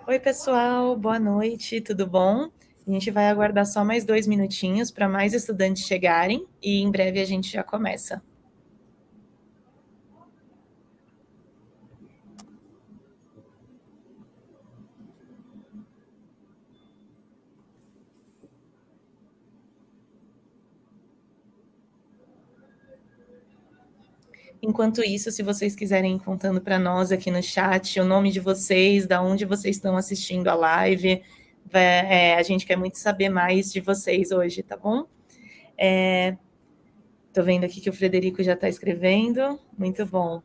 Oi, pessoal, boa noite, tudo bom? A gente vai aguardar só mais 2 minutinhos para mais estudantes chegarem e em breve a gente já começa. Enquanto isso, se vocês quiserem ir contando para nós aqui no chat o nome de vocês, da onde vocês estão assistindo a live, a gente quer muito saber mais de vocês hoje, tá bom? Tô vendo aqui que o Frederico já está escrevendo, muito bom.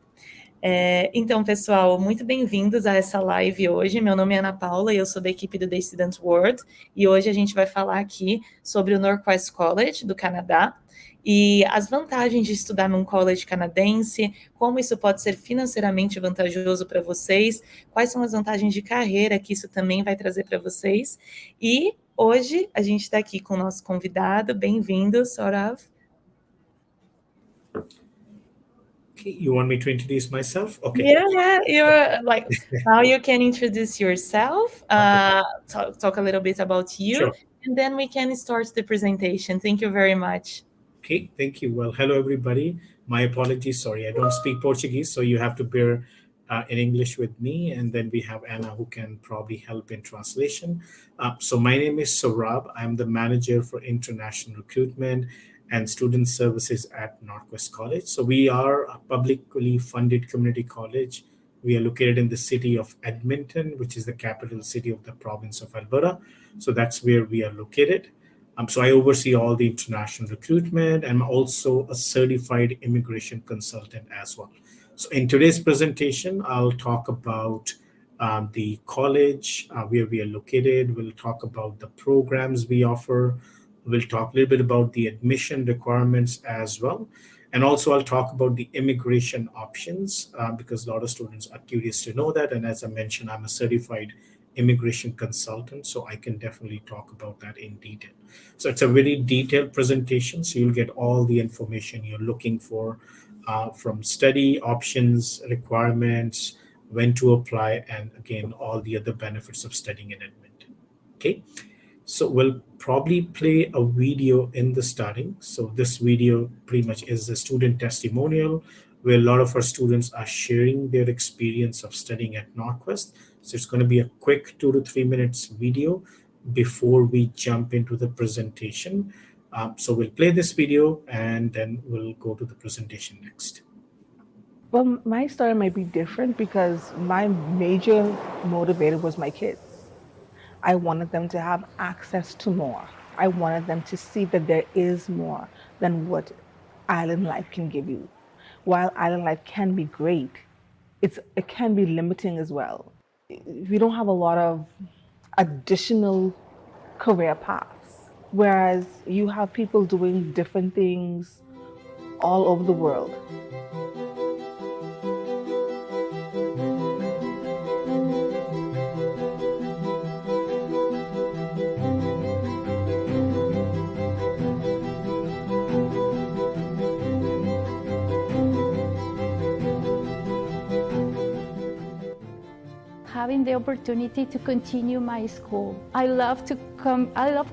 Então, pessoal, muito bem-vindos a essa live hoje. Meu nome é Ana Paula e eu sou da equipe do The Student World. E hoje a gente vai falar aqui sobre o NorQuest College, do Canadá, e as vantagens de estudar num college canadense, como isso pode ser financeiramente vantajoso para vocês, quais são as vantagens de carreira que isso também vai trazer para vocês. E hoje a gente está aqui com o nosso convidado. Bem-vindo, Saurav. Okay, you want me to introduce myself? Okay. Yeah, you're like now you can introduce yourself, talk a little bit about you, Sure. and then we can start the presentation. Thank you very much. Okay, thank you. Well, hello everybody. My apologies. Sorry, I don't speak Portuguese, so you have to bear in English with me, and then we have Anna who can probably help in translation. So my name is Saurabh. I'm the manager for international recruitment and student services at NorQuest College. So we are a publicly funded community college. We are located in the city of Edmonton, which is the capital city of the province of Alberta. So that's where we are located. So I oversee all the international recruitment. I'm also a certified immigration consultant as well. So in today's presentation, I'll talk about the college, where we are located. We'll talk about the programs we offer. We'll talk a little bit about the admission requirements as well. And also I'll talk about the immigration options because a lot of students are curious to know that. And as I mentioned, I'm a certified immigration consultant, so I can definitely talk about that in detail. So it's a very detailed presentation, so you'll get all the information you're looking for from study options, requirements, when to apply, and again, all the other benefits of studying in Edmonton. Okay, so we'll probably play a video in the starting. So this video pretty much is a student testimonial where a lot of our students are sharing their experience of studying at NorQuest. So it's going to be a quick 2 to 3 minutes video before we jump into the presentation. So we'll play this video and then we'll go to the presentation next. Well, my story might be different because my major motivator was my kids. I wanted them to have access to more. I wanted them to see that there is more than what island life can give you. While island life can be great, it can be limiting as well. We don't have a lot of additional career paths, whereas you have people doing different things all over the world. Having the opportunity to continue my school. I love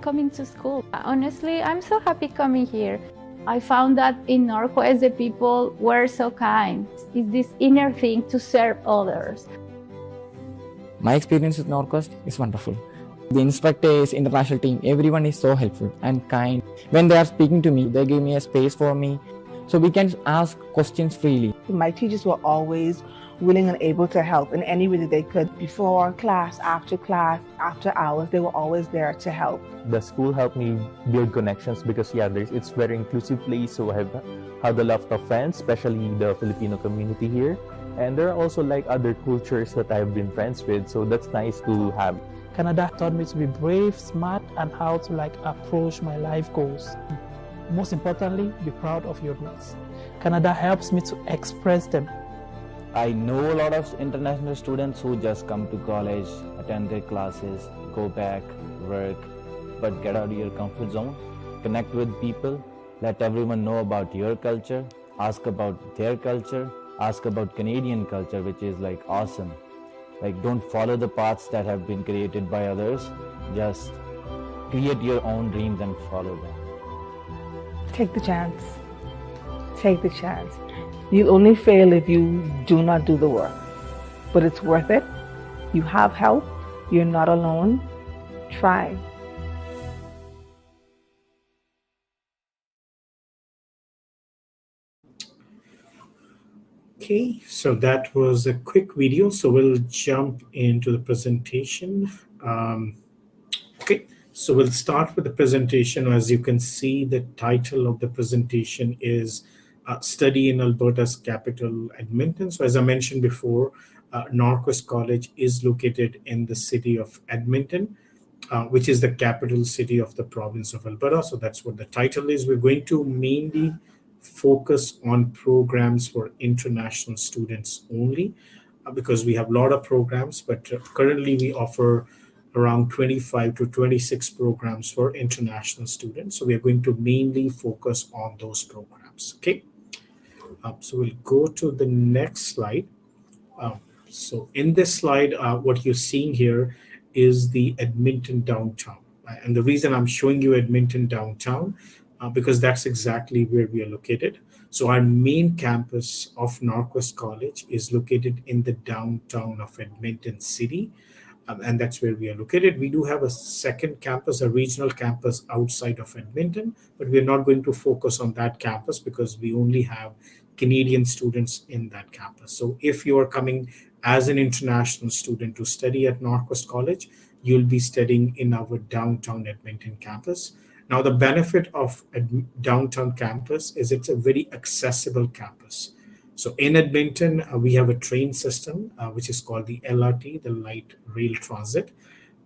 coming to school. Honestly, I'm so happy coming here. I found that in NorQuest, the people were so kind. It's this inner thing to serve others. My experience with NorQuest is wonderful. The instructors, international team, everyone is so helpful and kind. When they are speaking to me, they give me a space for me, so we can ask questions freely. My teachers were always willing and able to help in any way that they could. Before class, after hours, they were always there to help. The school helped me build connections because it's very inclusive place, so I have had a lot of friends, especially the Filipino community here. And there are also like other cultures that I've been friends with, so that's nice to have. Canada taught me to be brave, smart, and how to approach my life goals. Most importantly, be proud of your roots. Canada helps me to express them. I know a lot of international students who just come to college, attend their classes, go back, work, but get out of your comfort zone, connect with people, let everyone know about your culture, ask about their culture, ask about Canadian culture, which is awesome. Like, don't follow the paths that have been created by others. Just create your own dreams and follow them. Take the chance. Take the chance. You only fail if you do not do the work. But it's worth it. You have help. You're not alone. Try. Okay, so that was a quick video. So we'll jump into the presentation. Okay, so we'll start with the presentation. As you can see, the title of the presentation is Study in Alberta's Capital, Edmonton. So as I mentioned before, NorQuest College is located in the city of Edmonton, which is the capital city of the province of Alberta. So that's what the title is. We're going to mainly focus on programs for international students only, because we have a lot of programs, but currently we offer around 25 to 26 programs for international students. So we are going to mainly focus on those programs. Okay, so we'll go to the next slide. So in this slide, what you're seeing here is the Edmonton downtown. And the reason I'm showing you Edmonton downtown, because that's exactly where we are located. So our main campus of NorQuest College is located in the downtown of Edmonton City, and that's where we are located. We do have a second campus, a regional campus outside of Edmonton, but we're not going to focus on that campus because we only have Canadian students in that campus. So if you are coming as an international student to study at NorQuest College, you'll be studying in our downtown Edmonton campus. Now, the benefit of a downtown campus is it's a very accessible campus. So in Edmonton, we have a train system, which is called the LRT, the Light Rail Transit.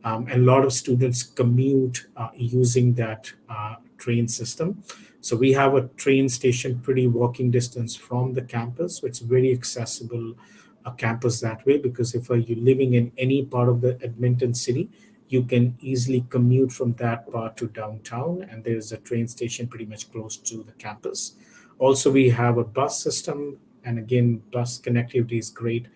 And a lot of students commute using that train system. So we have a train station pretty walking distance from the campus. So it's very accessible campus that way, because if you're living in any part of the Edmonton city, you can easily commute from that part to downtown, and there's a train station pretty much close to the campus. Also, we have a bus system, and again, bus connectivity is great.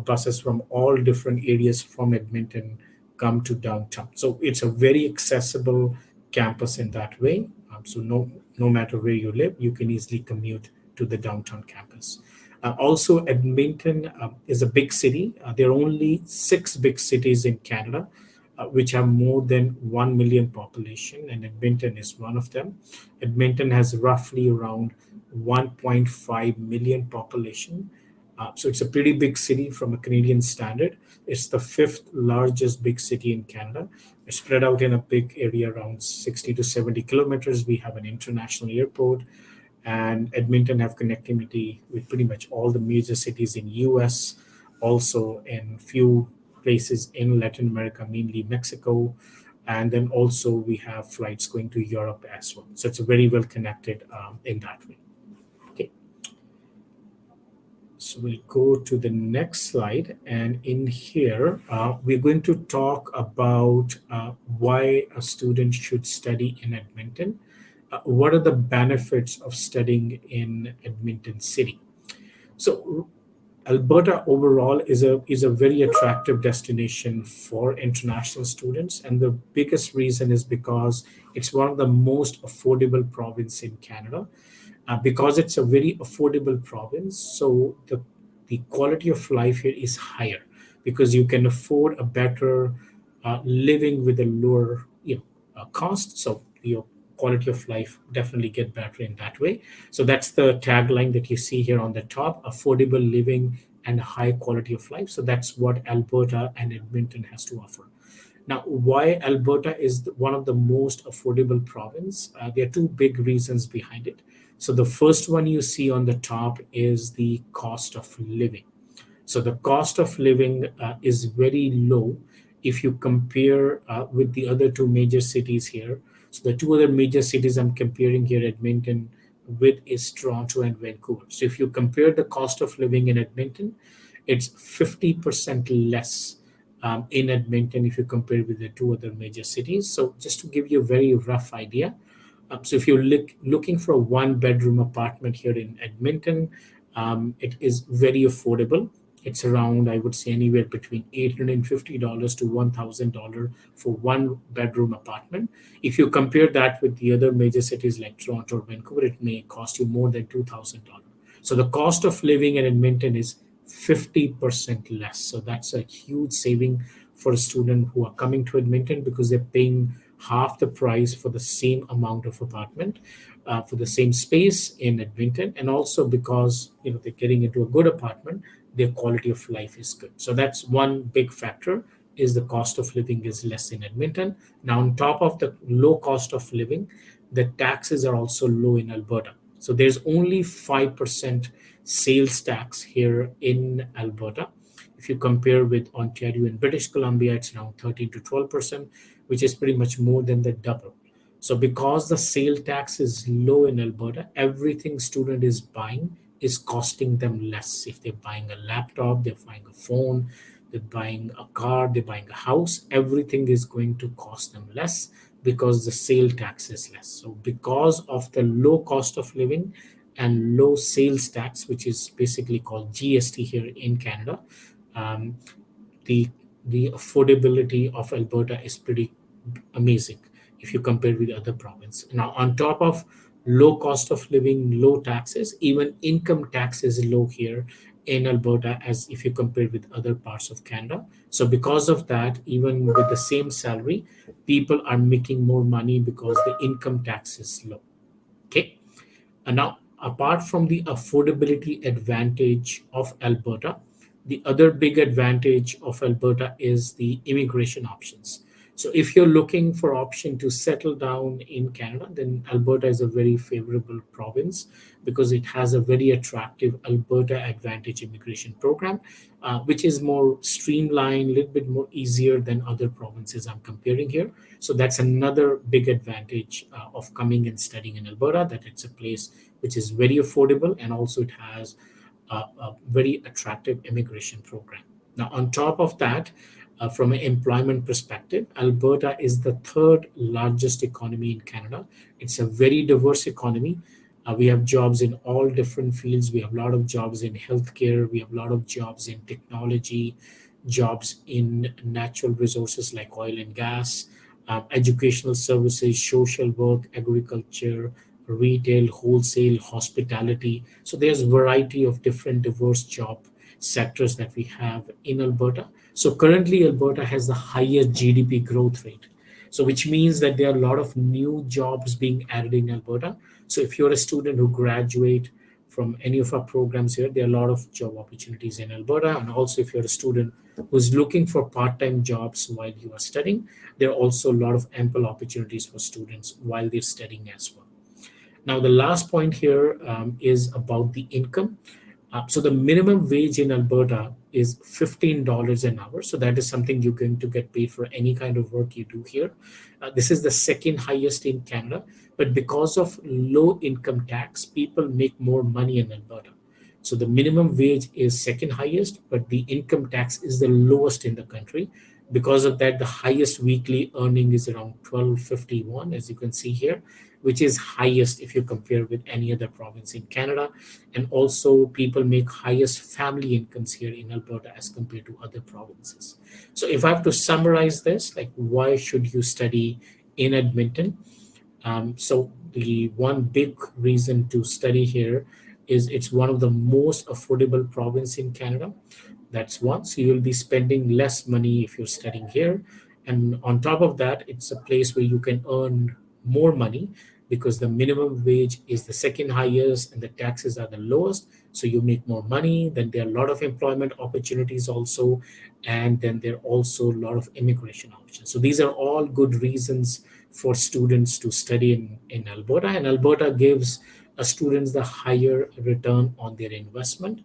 Buses from all different areas from Edmonton come to downtown. So it's a very accessible campus in that way. So no matter where you live, you can easily commute to the downtown campus. Also, Edmonton is a big city. There are only 6 big cities in Canada which have more than 1 million population, and Edmonton is one of them. Edmonton has roughly around 1.5 million population. So it's a pretty big city from a Canadian standard. It's the 5th largest big city in Canada. It's spread out in a big area around 60 to 70 kilometers. We have an international airport, and Edmonton have connectivity with pretty much all the major cities in US, also in few places in Latin America, mainly Mexico, and then also we have flights going to Europe as well. So it's very well connected in that way. Okay. So we'll go to the next slide, and in here we're going to talk about why a student should study in Edmonton. What are the benefits of studying in Edmonton City? So Alberta overall is a very attractive destination for international students, and the biggest reason is because it's one of the most affordable province in Canada. Because it's a very affordable province, so the quality of life here is higher, because you can afford a better living with a lower cost. So your quality of life definitely get better in that way. So that's the tagline that you see here on the top: affordable living and high quality of life. So that's what Alberta and Edmonton has to offer. Now, why Alberta is one of the most affordable province? There are 2 big reasons behind it. So the first one you see on the top is the cost of living. So the cost of living is very low if you compare with the other 2 major cities here. So the 2 other major cities I'm comparing here, Edmonton with, is Toronto and Vancouver. So if you compare the cost of living in Edmonton, it's 50% less in Edmonton if you compare with the 2 other major cities. So just to give you a very rough idea, so if you're looking for a 1-bedroom apartment here in Edmonton, it is very affordable. it's around, I would say, anywhere between $850 to $1,000 for one bedroom apartment. If you compare that with the other major cities like Toronto or Vancouver, it may cost you more than $2,000. So the cost of living in Edmonton is 50% less. So that's a huge saving for a student who are coming to Edmonton, because they're paying half the price for the same amount of apartment, for the same space in Edmonton, and also because they're getting into a good apartment, their quality of life is good. So that's one big factor, is the cost of living is less in Edmonton. Now, on top of the low cost of living, the taxes are also low in Alberta. So there's only 5% sales tax here in Alberta. If you compare with Ontario and British Columbia, it's around 13 to 12%, which is pretty much more than the double. So because the sale tax is low in Alberta, everything student is buying is costing them less. If they're buying a laptop, they're buying a phone, they're buying a car, they're buying a house, everything is going to cost them less because the sale tax is less. So because of the low cost of living and low sales tax, which is basically called GST here in Canada, um, the affordability of Alberta is pretty amazing if you compare with other provinces. Now, on top of low cost of living, low taxes, even income tax is low here in Alberta as if you compare with other parts of Canada. So because of that, even with the same salary, people are making more money because the income tax is low. Okay. And now, apart from the affordability advantage of Alberta, the other big advantage of Alberta is the immigration options. So if you're looking for option to settle down in Canada, then Alberta is a very favorable province because it has a very attractive Alberta Advantage immigration program, which is more streamlined, a little bit more easier than other provinces I'm comparing here. So that's another big advantage of coming and studying in Alberta, that it's a place which is very affordable, and also it has a very attractive immigration program. Now, on top of that, from an employment perspective, Alberta is the third largest economy in Canada. It's a very diverse economy. We have jobs in all different fields. We have a lot of jobs in healthcare. We have a lot of jobs in technology, jobs in natural resources like oil and gas, educational services, social work, agriculture, retail, wholesale, hospitality. So there's a variety of different diverse job sectors that we have in Alberta. So currently Alberta has the highest GDP growth rate. So which means that there are a lot of new jobs being added in Alberta. So if you're a student who graduate from any of our programs here, there are a lot of job opportunities in Alberta. And also if you're a student who's looking for part-time jobs while you are studying, there are also a lot of ample opportunities for students while they're studying as well. Now, the last point here is about the income. So the minimum wage in Alberta is $15 an hour. So that is something you're going to get paid for any kind of work you do here. This is the second highest in Canada. But because of low income tax, people make more money in Alberta. So the minimum wage is second highest, but the income tax is the lowest in the country. Because of that, the highest weekly earning is around $12.51, as you can see here, which is highest if you compare with any other province in Canada. And also people make highest family incomes here in Alberta as compared to other provinces. So if I have to summarize this, like why should you study in Edmonton? So the one big reason to study here is it's one of the most affordable province in Canada. That's one. So you'll be spending less money if you're studying here. And on top of that, it's a place where you can earn more money because the minimum wage is the second highest and the taxes are the lowest. So you make more money. Then there are a lot of employment opportunities also. And then there are also a lot of immigration options. So these are all good reasons for students to study in Alberta. And Alberta gives students the higher return on their investment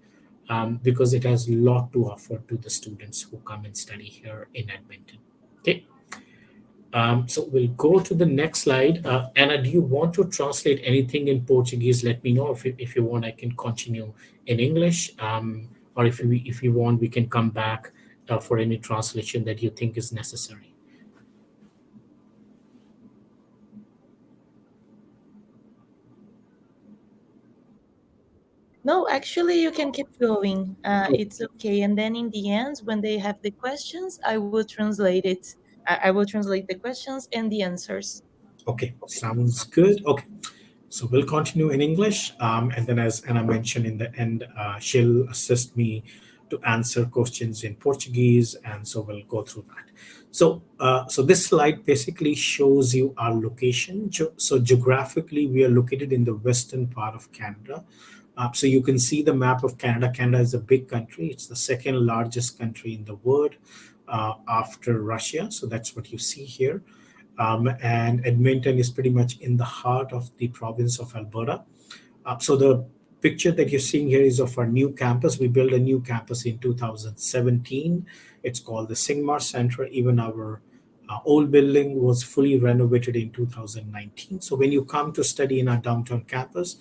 because it has a lot to offer to the students who come and study here in Edmonton. Okay. So we'll go to the next slide. Anna, do you want to translate anything in Portuguese? Let me know. If you want, I can continue in English. Or if you want, we can come back for any translation that you think is necessary. No, actually, you can keep going. It's okay. And then in the end, when they have the questions, I will translate it. I will translate the questions and the answers. Okay, sounds good. Okay, so we'll continue in English. And then, as Anna mentioned in the end, she'll assist me to answer questions in Portuguese. And so we'll go through that. So this slide basically shows you our location. So geographically, we are located in the western part of Canada. So you can see the map of Canada. Canada is a big country. It's the second largest country in the world after Russia. So that's what you see here. And Edmonton is pretty much in the heart of the province of Alberta. So the picture that you're seeing here is of our new campus. We built a new campus in 2017. It's called the Singmar Center. Even our old building was fully renovated in 2019. So when you come to study in our downtown campus,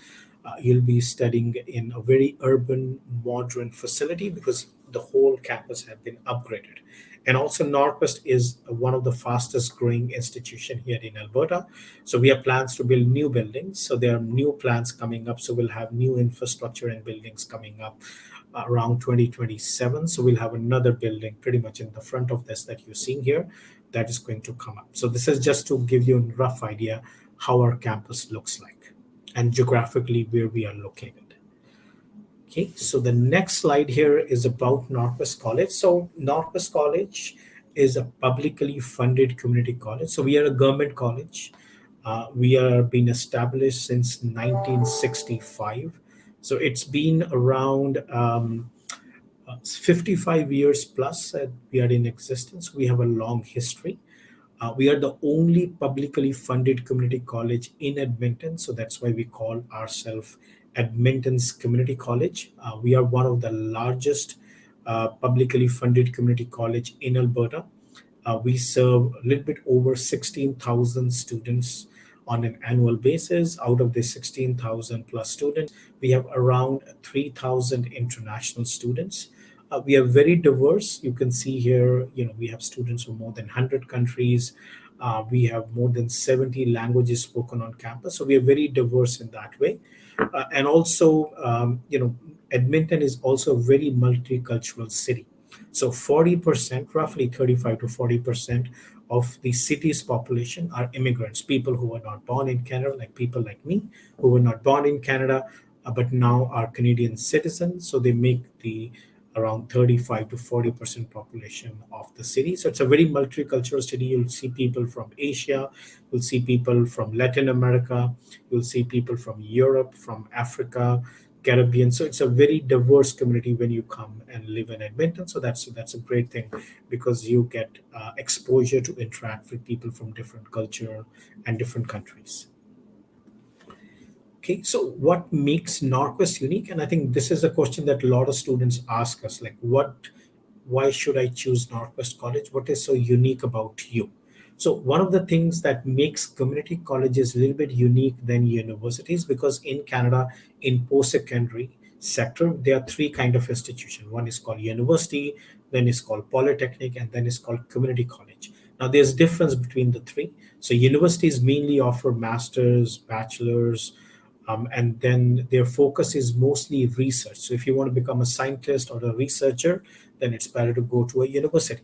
you'll be studying in a very urban, modern facility because the whole campus has been upgraded. And also, NorQuest is one of the fastest growing institution here in Alberta. So we have plans to build new buildings. So there are new plans coming up. So we'll have new infrastructure and buildings coming up around 2027. So we'll have another building pretty much in the front of this that you're seeing here that is going to come up. So this is just to give you a rough idea how our campus looks like and geographically where we are located. Okay, so the next slide here is about NorQuest College. So NorQuest College is a publicly funded community college. So we are a government college. We are being established since 1965. So it's been around 55 years plus that we are in existence. We have a long history. We are the only publicly funded community college in Edmonton, so that's why we call ourselves Edmonton's Community College. We are one of the largest publicly funded community college in Alberta. We serve a little bit over 16,000 students on an annual basis. Out of the 16,000 plus students, we have around 3,000 international students. We are very diverse. You can see here, we have students from more than 100 countries. We have more than 70 languages spoken on campus. So we are very diverse in that way. And also, Edmonton is also a very multicultural city. So 40%, roughly 35 to 40% of the city's population are immigrants, people who were not born in Canada, like people like me, who were not born in Canada, but now are Canadian citizens. So they make the around 35 to 40% population of the city. So it's a very multicultural city. You'll see people from Asia, you'll see people from Latin America, you'll see people from Europe, from Africa, Caribbean. So it's a very diverse community when you come and live in Edmonton. So that's a great thing because you get exposure to interact with people from different culture and different countries. Okay, so what makes NorQuest unique? And I think this is a question that a lot of students ask us, like, why should I choose NorQuest College? What is so unique about you? So one of the things that makes community colleges a little bit unique than universities, because in Canada, in post-secondary sector, there are three kind of institutions. One is called university, then is called polytechnic, and then is called community college. Now there's difference between the three. So universities mainly offer masters, bachelors, and then their focus is mostly research. So if you want to become a scientist or a researcher, then it's better to go to a university.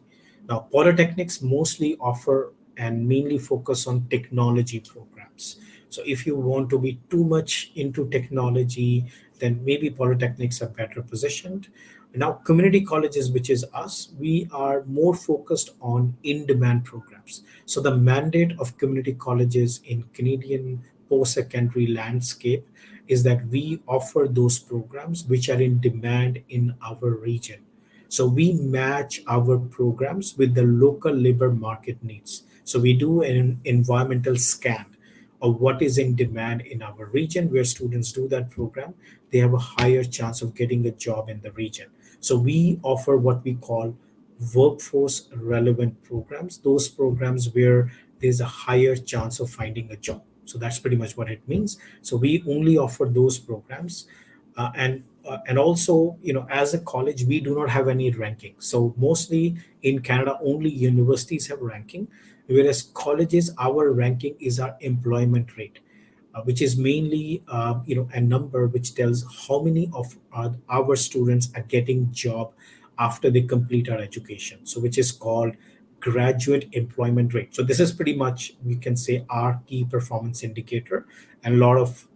Now, polytechnics mostly offer and mainly focus on technology programs. So if you want to be too much into technology, then maybe polytechnics are better positioned. Now, community colleges, which is us, we are more focused on in-demand programs. So the mandate of community colleges in Canadian post-secondary landscape is that we offer those programs which are in demand in our region. So we match our programs with the local labor market needs. So we do an environmental scan of what is in demand in our region. Where students do that program, they have a higher chance of getting a job in the region. So we offer what we call workforce relevant programs, those programs where there's a higher chance of finding a job. So that's pretty much what it means. So we only offer those programs. And also, as a college, we do not have any ranking. So mostly in Canada, only universities have ranking, whereas colleges, our ranking is our employment rate. which is mainly a number which tells how many of our students are getting job after they complete our education. So which is called graduate employment rate. So this is pretty much, we can say, our key performance indicator. And a lot of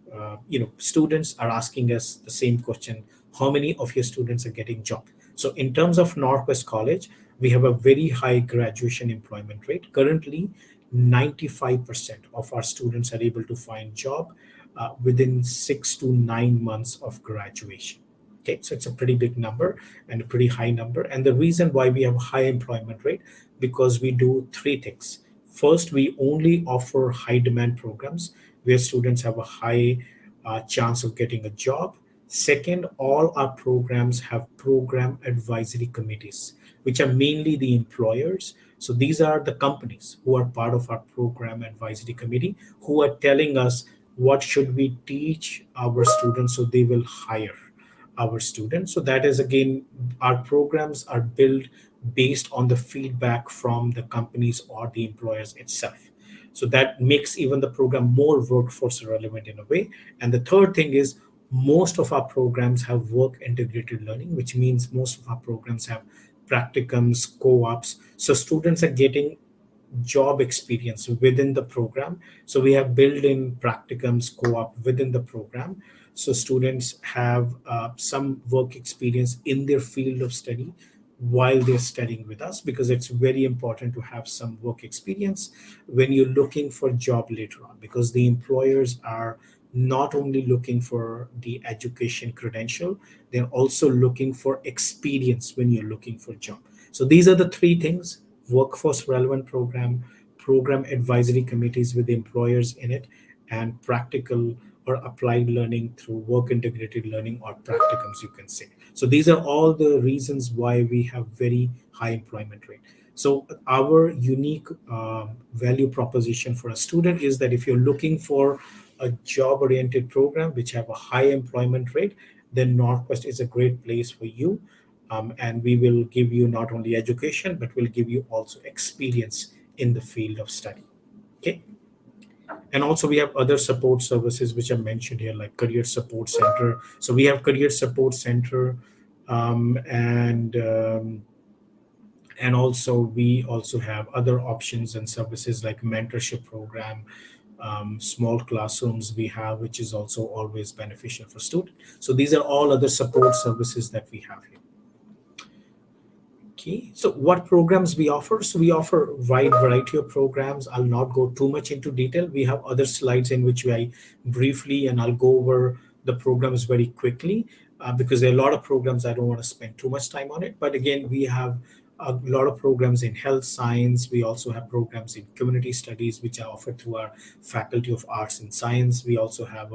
students are asking us the same question: how many of your students are getting job? So in terms of NorQuest College, we have a very high graduation employment rate. Currently, 95% of our students are able to find job within 6 to 9 months of graduation. Okay, so it's a pretty big number and a pretty high number. And the reason why we have a high employment rate, because we do three things. First, we only offer high demand programs where students have a high chance of getting a job. Second, all our programs have program advisory committees, which are mainly the employers. So these are the companies who are part of our program advisory committee, who are telling us what should we teach our students so they will hire our students. So that is, again, our programs are built based on the feedback from the companies or the employers itself. So that makes even the program more workforce relevant in a way. And the third thing is, most of our programs have work integrated learning, which means most of our programs have practicums, co-ops. So students are getting job experience within the program. So we have built-in practicums, co-op within the program. So students have some work experience in their field of study while they're studying with us, because it's very important to have some work experience when you're looking for job later on, because the employers are not only looking for the education credential, they're also looking for experience when you're looking for job. So these are the three things: workforce relevant program advisory committees with the employers in it, and practical or applied learning through work integrated learning or practicums, you can say. So these are all the reasons why we have very high employment rate. So our unique value proposition for a student is that if you're looking for a job oriented program which have a high employment rate, then NorQuest is a great place for you. And we will give you not only education, but we'll give you also experience in the field of study. Okay. And also we have other support services which are mentioned here, like career support center. So we have career support center, and also we also have other options and services like mentorship program, small classrooms we have, which is also always beneficial for students. So these are all other support services that we have here. Okay, so what programs we offer? So we offer a wide variety of programs. I'll not go too much into detail. We have other slides in which I briefly, and I'll go over the programs very quickly because there are a lot of programs. I don't want to spend too much time on it. But again, we have a lot of programs in health science. We also have programs in community studies, which are offered through our Faculty of Arts and Science. We also have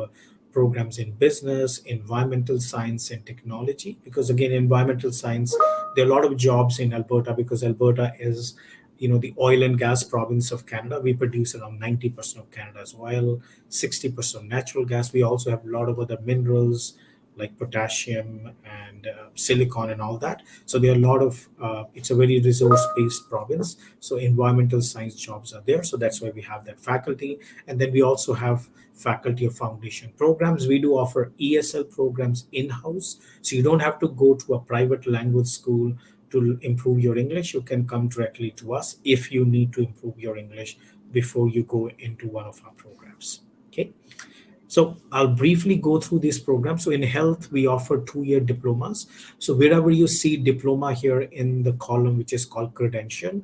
programs in business, environmental science, and technology, because again, environmental science, there are a lot of jobs in Alberta, because Alberta is, the oil and gas province of Canada. We produce around 90% of Canada's oil, 60% natural gas. We also have a lot of other minerals like potassium and silicon and all that. So there are a lot of, it's a very resource-based province. So environmental science jobs are there. So that's why we have that faculty. And then we also have Faculty of Foundation programs. We do offer ESL programs in-house. So you don't have to go to a private language school to improve your English. You can come directly to us if you need to improve your English before you go into one of our programs. Okay. So I'll briefly go through this program. So in health, we offer 2-year diplomas. So wherever you see diploma here in the column, which is called credential,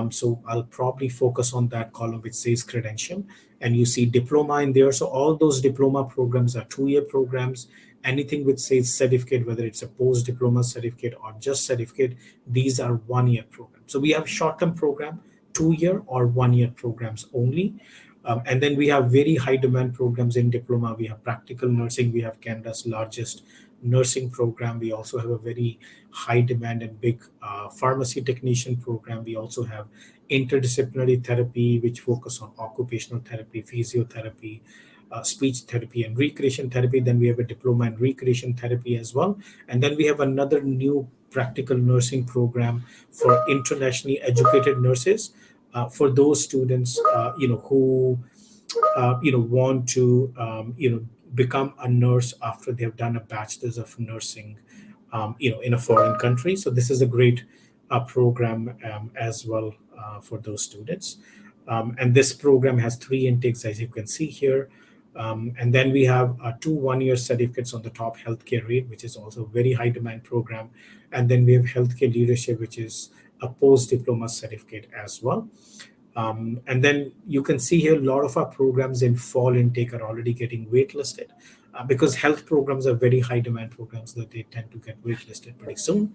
so I'll probably focus on that column which says credential, and you see diploma in there. So all those diploma programs are 2-year programs. Anything which says certificate, whether it's a post-diploma certificate or just certificate, these are 1-year programs. So we have short-term program, 2-year or 1-year programs only. And then we have very high demand programs in diploma. We have practical nursing. We have Canada's largest nursing program. We also have a very high demand and big pharmacy technician program. We also have interdisciplinary therapy, which focus on occupational therapy, physiotherapy, speech therapy, and recreation therapy. Then we have a diploma in recreation therapy as well. And then we have another new practical nursing program for internationally educated nurses. For those students, who want to become a nurse after they have done a bachelor's of nursing in a foreign country. So this is a great program as well for those students. And this program has 3 intakes, as you can see here. And then we have 2 one-year certificates on the top: healthcare aid, which is also a very high demand program. And then we have healthcare leadership, which is a post-diploma certificate as well. And then you can see here a lot of our programs in fall intake are already getting waitlisted because health programs are very high demand programs that they tend to get waitlisted pretty soon.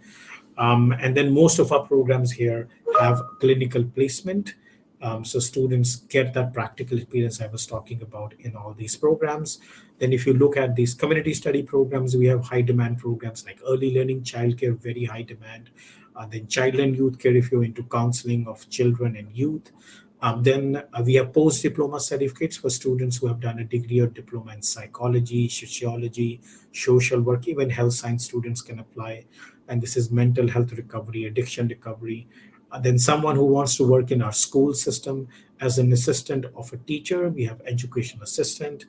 And then most of our programs here have clinical placement. So students get that practical experience I was talking about in all these programs. Then if you look at these community study programs, we have high demand programs like early learning, childcare, very high demand. Then child and youth care if you're into counseling of children and youth. Then we have post-diploma certificates for students who have done a degree or diploma in psychology, sociology, social work. Even health science students can apply. And this is mental health recovery, addiction recovery. Then someone who wants to work in our school system as an assistant of a teacher, we have education assistant.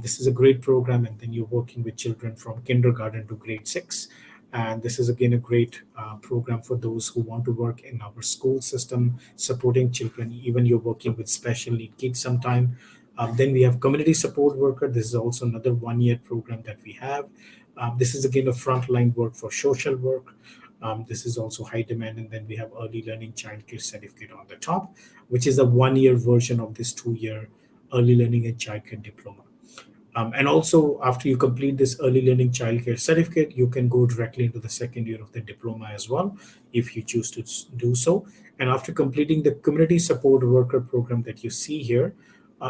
This is a great program. And then you're working with children from kindergarten to grade 6. And this is again a great program for those who want to work in our school system, supporting children. Even you're working with special need kids sometime. Then we have community support worker. This is also another 1-year program that we have. This is again a frontline work for social work. This is also high demand. And then we have early learning childcare certificate on the top, which is a 1-year version of this 2-year early learning and childcare diploma. And also, after you complete this early learning childcare certificate, you can go directly into the 2nd year of the diploma as well, if you choose to do so. And after completing the community support worker program that you see here,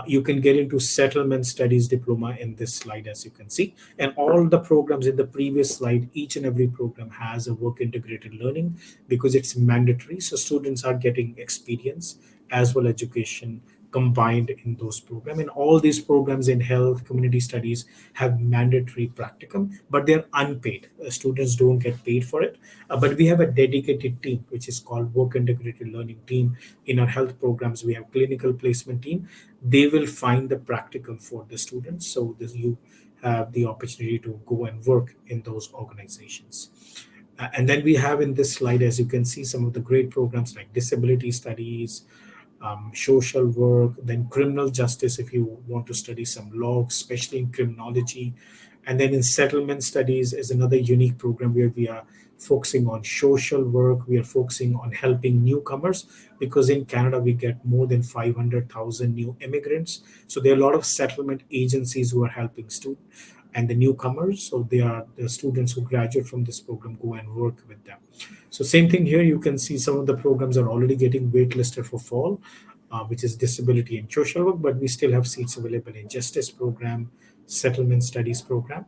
you can get into settlement studies diploma in this slide, as you can see. And all the programs in the previous slide, each and every program has a work integrated learning because it's mandatory. So students are getting experience as well education combined in those programs. And all these programs in health, community studies have mandatory practicum, but they're unpaid. Students don't get paid for it. But we have a dedicated team, which is called Work Integrated Learning Team. In our health programs, we have clinical placement team. They will find the practicum for the students. So you have the opportunity to go and work in those organizations. And then we have in this slide, as you can see, some of the great programs like disability studies, social work, then criminal justice if you want to study some law, especially in criminology. And then in settlement studies is another unique program where we are focusing on social work. We are focusing on helping newcomers because in Canada we get more than 500,000 new immigrants. So there are a lot of settlement agencies who are helping students and the newcomers. So they are the students who graduate from this program go and work with them. So same thing here, you can see some of the programs are already getting waitlisted for fall, which is disability and social work, but we still have seats available in justice program, settlement studies program.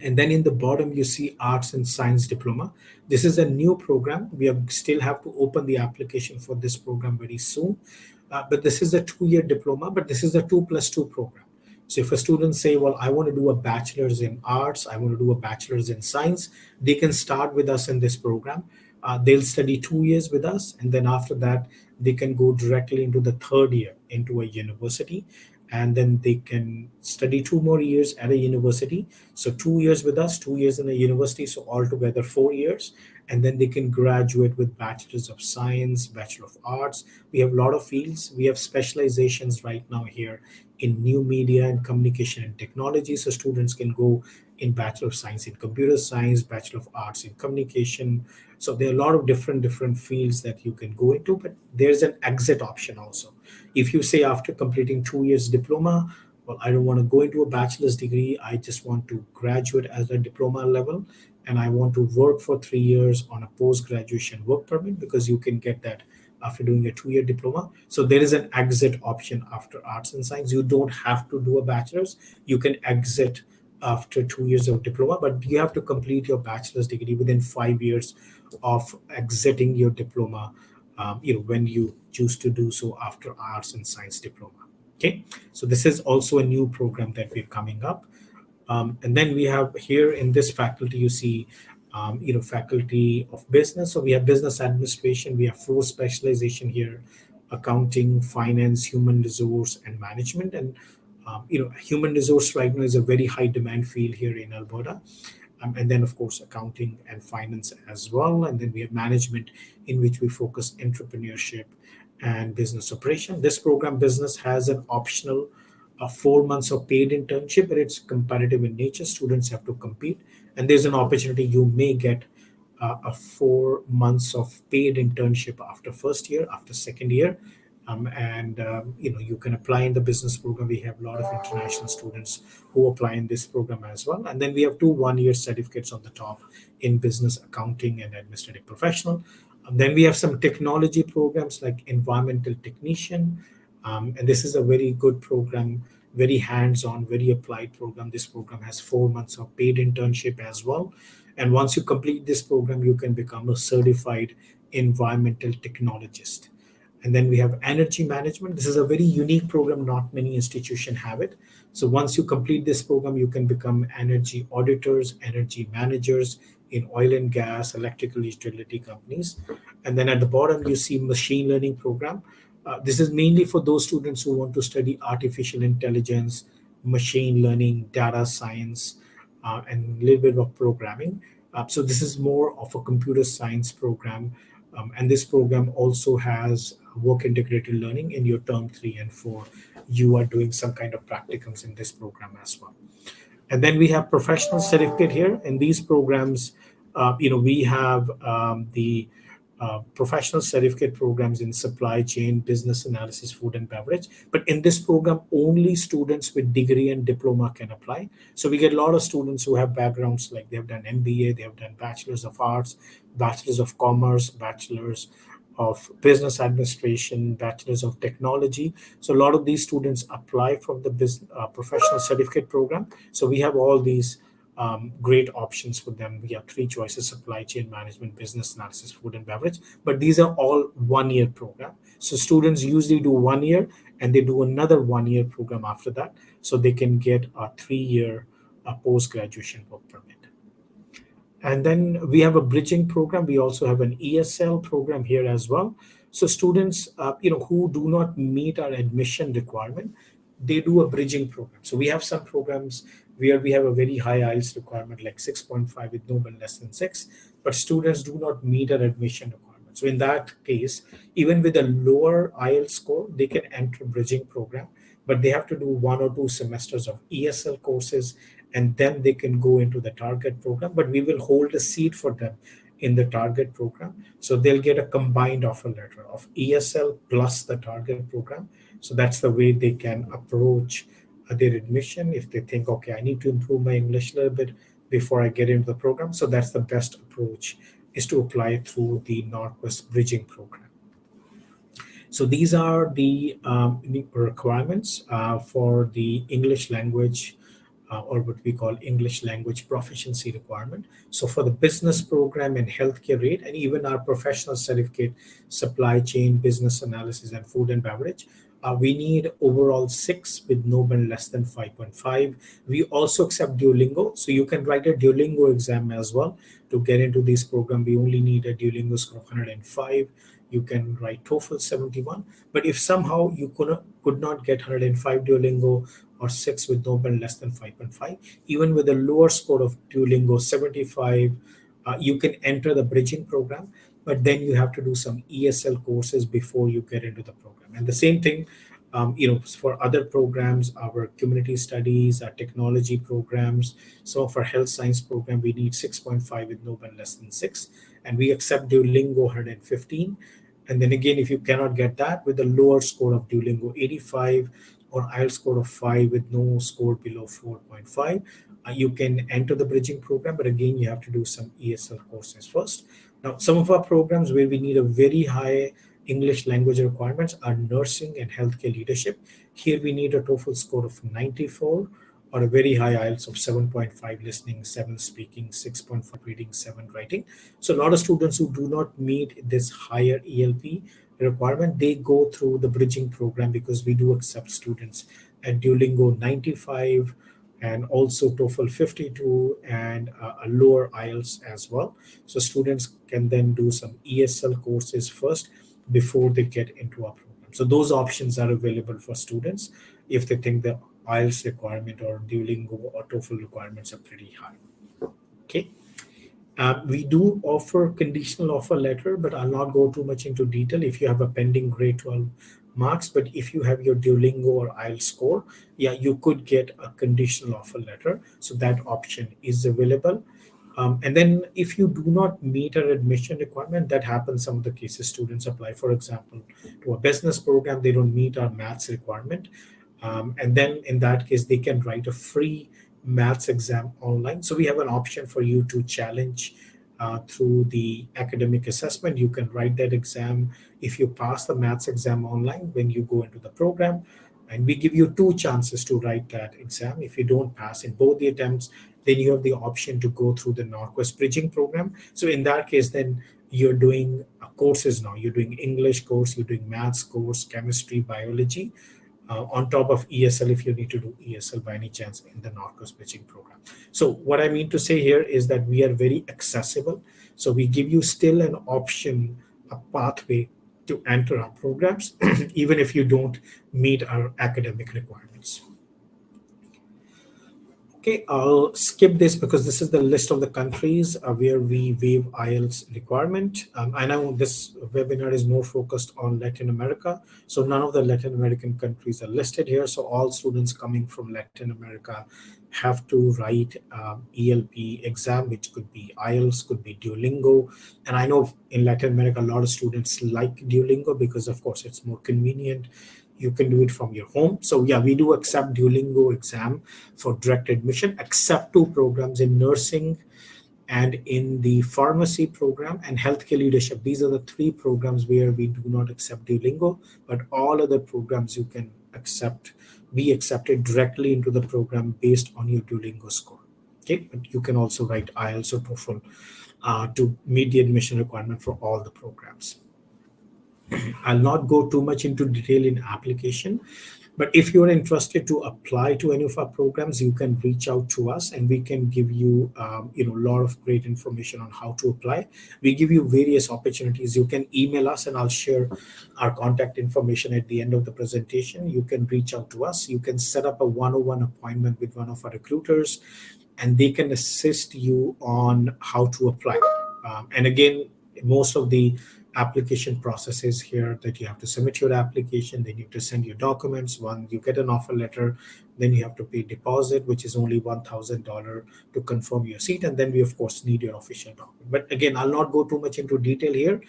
And then in the bottom, you see arts and science diploma. This is a new program. We still have to open the application for this program very soon. But this is a 2-year diploma, but this is a 2+2 program. So if a student say, well, I want to do a bachelor's in arts, I want to do a bachelor's in science, they can start with us in this program. They'll study 2 years with us. And then after that, they can go directly into the 3rd year into a university. And then they can study 2 more years at a university. So 2 years with us, 2 years in a university. So altogether 4 years. And then they can graduate with Bachelor's of Science, Bachelor of Arts. We have a lot of fields. We have specializations right now here in new media and communication and technology. So students can go in Bachelor of Science in Computer Science, Bachelor of Arts in Communication. So there are a lot of different fields that you can go into, but there's an exit option also. If you say after completing 2 years diploma, well, I don't want to go into a bachelor's degree. I just want to graduate at a diploma level, and I want to work for 3 years on a post-graduation work permit, because you can get that after doing a 2-year diploma. So there is an exit option after arts and science. You don't have to do a bachelor's. You can exit after 2 years of diploma, but you have to complete your bachelor's degree within 5 years of exiting your diploma, when you choose to do so after arts and science diploma. Okay, so this is also a new program that we're coming up. And then we have here in this faculty, you see, faculty of business. So we have business administration. We have 4 specialization here. accounting, finance, human resource, and management. And human resource right now is a very high demand field here in Alberta. And then, of course, accounting and finance as well. And then we have management, in which we focus entrepreneurship and business operation. This program, business, has an optional 4 months of paid internship, but it's competitive in nature. Students have to compete, and there's an opportunity you may get a 4 months of paid internship after first year, after second year. You can apply in the business program. We have a lot of international students who apply in this program as well. And then we have 2 one-year certificates on the top in business, accounting, and administrative professional. Then we have some technology programs like environmental technician. And this is a very good program, very hands-on, very applied program. This program has 4 months of paid internship as well. And once you complete this program, you can become a certified environmental technologist. And then we have energy management. This is a very unique program. Not many institutions have it. So once you complete this program, you can become energy auditors, energy managers in oil and gas, electrical utility companies. And then at the bottom, you see machine learning program. This is mainly for those students who want to study artificial intelligence, machine learning, data science, and a little bit of programming. So this is more of a computer science program. And this program also has work integrated learning in your term 3 and 4. You are doing some kind of practicums in this program as well. And then we have professional certificate here. In these programs, we have the professional certificate programs in supply chain, business analysis, food and beverage. But in this program, only students with degree and diploma can apply. So we get a lot of students who have backgrounds like they have done MBA, they have done Bachelors of Arts, Bachelors of Commerce, Bachelors of Business Administration, Bachelors of Technology. So a lot of these students apply from the professional certificate program. So we have all these great options for them. We have 3 choices: supply chain management, business analysis, food and beverage. But these are all 1-year program. So students usually do 1 year and they do another 1-year program after that. So they can get a 3-year post-graduation work permit. And then we have a bridging program. We also have an ESL program here as well. So students, who do not meet our admission requirement, they do a bridging program. So we have some programs where we have a very high IELTS requirement, like 6.5 with no but less than 6, but students do not meet our admission requirement. So in that case, even with a lower IELTS score, they can enter bridging program, but they have to do 1 or 2 semesters of ESL courses, and then they can go into the target program. But we will hold a seat for them in the target program. So they'll get a combined offer letter of ESL plus the target program. So that's the way they can approach their admission if they think, okay, I need to improve my English a little bit before I get into the program. So that's the best approach, is to apply through the NorQuest Bridging Program. So these are the requirements for the English language or what we call English language proficiency requirement. So for the business program and healthcare rate, and even our professional certificate, supply chain, business analysis, and food and beverage, we need overall 6 with no but less than 5.5. We also accept Duolingo. So you can write a Duolingo exam as well to get into this program. We only need a Duolingo score of 105. You can write TOEFL 71. But if somehow you could not get 105 Duolingo or 6 with no but less than 5.5, even with a lower score of Duolingo 75, you can enter the bridging program. But then you have to do some ESL courses before you get into the program. And the same thing, for other programs, our community studies, our technology programs. So for health science program, we need 6.5 with no but less than 6. And we accept Duolingo 115. And then again, if you cannot get that with a lower score of Duolingo 85 or IELTS score of 5 with no score below 4.5, you can enter the bridging program. But again, you have to do some ESL courses first. Now, some of our programs where we need a very high English language requirements are nursing and healthcare leadership. Here we need a TOEFL score of 94 or a very high IELTS of 7.5 listening, 7 speaking, 6.5 reading, 7 writing. So a lot of students who do not meet this higher ELP requirement, they go through the bridging program, because we do accept students at Duolingo 95 and also TOEFL 52 and a lower IELTS as well. So students can then do some ESL courses first before they get into our program. So those options are available for students if they think the IELTS requirement or Duolingo or TOEFL requirements are pretty high. Okay. We do offer conditional offer letter, but I'll not go too much into detail if you have a pending grade 12 marks. But if you have your Duolingo or IELTS score, yeah, you could get a conditional offer letter. So that option is available. And then if you do not meet an admission requirement, that happens some of the cases students apply, for example, to a business program, they don't meet our maths requirement. And then in that case, they can write a free maths exam online. So we have an option for you to challenge through the academic assessment. You can write that exam. If you pass the maths exam online when you go into the program, and we give you 2 chances to write that exam. If you don't pass in both the attempts, then you have the option to go through the NorQuest bridging program. So in that case, then you're doing courses now. You're doing English course, you're doing maths course, chemistry, biology, on top of ESL if you need to do ESL by any chance in the NorQuest bridging program. So what I mean to say here is that we are very accessible. So we give you still an option, a pathway to enter our programs, even if you don't meet our academic requirements. Okay, I'll skip this because this is the list of the countries where we waive IELTS requirement. I know this webinar is more focused on Latin America, so none of the Latin American countries are listed here. So all students coming from Latin America have to write ELP exam, which could be IELTS, could be Duolingo. And I know in Latin America, a lot of students like Duolingo because, of course, it's more convenient. You can do it from your home. So yeah, we do accept Duolingo exam for direct admission, except 2 programs in nursing and in the pharmacy program and healthcare leadership. These are the 3 programs where we do not accept Duolingo, but all other programs you can be accepted directly into the program based on your Duolingo score. Okay, but you can also write IELTS or TOEFL to meet the admission requirement for all the programs. I'll not go too much into detail in application, but if you're interested to apply to any of our programs, you can reach out to us and we can give you, a lot of great information on how to apply. We give you various opportunities. You can email us and I'll share our contact information at the end of the presentation. You can reach out to us. You can set up a one-on-one appointment with one of our recruiters and they can assist you on how to apply. And again, most of the application processes here that you have to submit your application, then you have to send your documents. When you get an offer letter, then you have to pay deposit, which is only $1,000 to confirm your seat. And then we, of course, need your official document. But again, I'll not go too much into detail here.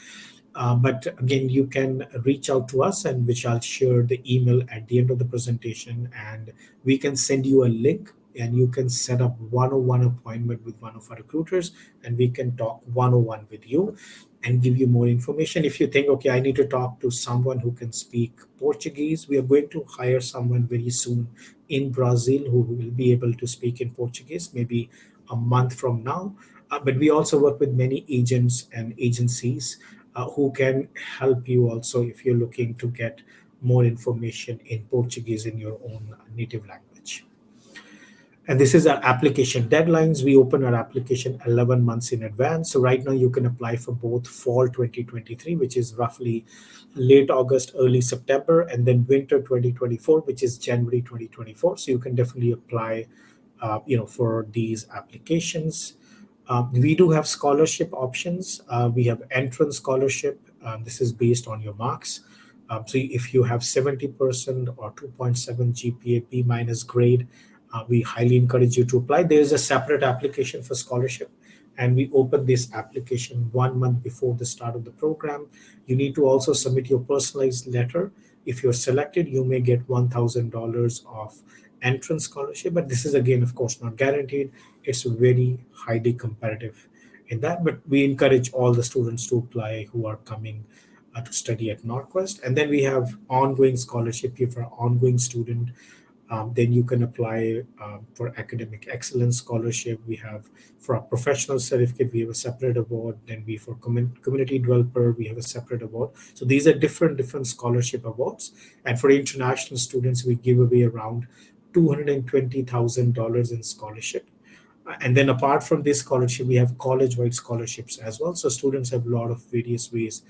But again, you can reach out to us and which I'll share the email at the end of the presentation. And we can send you a link and you can set up one-on-one appointment with one of our recruiters and we can talk one-on-one with you and give you more information. If you think, okay, I need to talk to someone who can speak Portuguese, we are going to hire someone very soon in Brazil who will be able to speak in Portuguese, maybe a month from now. But we also work with many agents and agencies who can help you also if you're looking to get more information in Portuguese in your own native language. And this is our application deadlines. We open our application 11 months in advance. So right now you can apply for both fall 2023, which is roughly late August, early September, and then winter 2024, which is January 2024. So you can definitely apply, for these applications. We do have scholarship options. We have entrance scholarship. This is based on your marks. So if you have 70% or 2.7 GPA, B minus grade, we highly encourage you to apply. There is a separate application for scholarship, and we open this application 1 month before the start of the program. You need to also submit your personalized letter. If you're selected, you may get $1,000 of entrance scholarship, but this is again, of course, not guaranteed. It's very highly competitive in that, but we encourage all the students to apply who are coming to study at NorQuest. And then we have ongoing scholarship. If you're an ongoing student, then you can apply for academic excellence scholarship. We have for a professional certificate, we have a separate award. Then we for community developer, we have a separate award. So these are different scholarship awards. And for international students, we give away around $220,000 in scholarship. And then apart from this scholarship, we have college-wide scholarships as well. So students have a lot of various ways